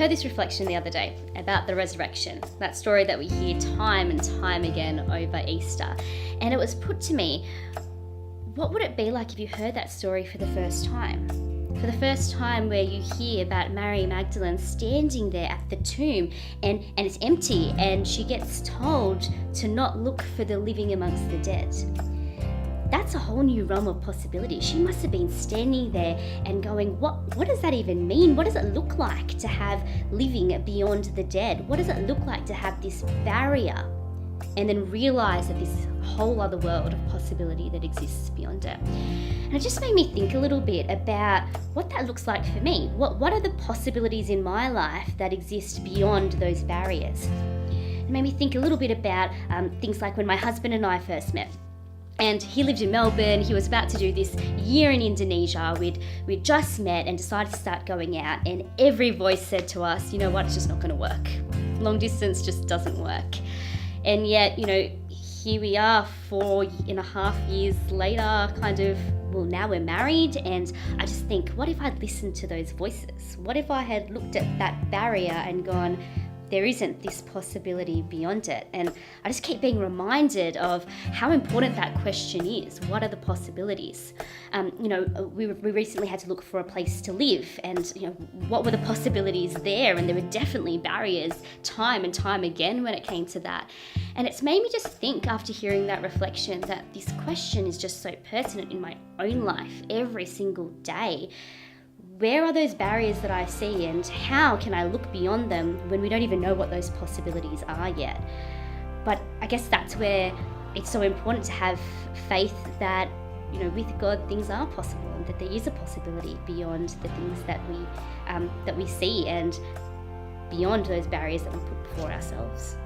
heard this reflection the other day about the resurrection, that story that we hear time and time again over Easter. And it was put to me, what would it be like if you heard that story for the first time? For the first time, where you hear about Mary Magdalene standing there at the tomb and it's empty, and she gets told to not look for the living amongst the dead. That's a whole new realm of possibility. She must have been standing there and going, what does that even mean? What does it look like to have living beyond the dead? What does it look like to have this barrier? And then realize that this whole other world of possibility that exists beyond it. And it just made me think a little bit about what that looks like for me. What are the possibilities in my life that exist beyond those barriers? It made me think a little bit about things like when my husband and I first met. And he lived in Melbourne. He was about to do this year in Indonesia. We'd just met and decided to start going out, and every voice said to us, you know what, it's just not going to work. Long distance just doesn't work. And yet, here we are 4.5 years later, now we're married, and I just think, what if I'd listened to those voices? What if I had looked at that barrier and gone, there isn't this possibility beyond it? And I just keep being reminded of how important that question is. What are the possibilities? We recently had to look for a place to live, and what were the possibilities there? And there were definitely barriers time and time again when it came to that. And it's made me just think, after hearing that reflection, that this question is just so pertinent in my own life every single day. Where are those barriers that I see, and how can I look beyond them when we don't even know what those possibilities are yet? But I guess that's where it's so important to have faith that, with God things are possible, and that there is a possibility beyond the things that we see, and beyond those barriers that we put before ourselves.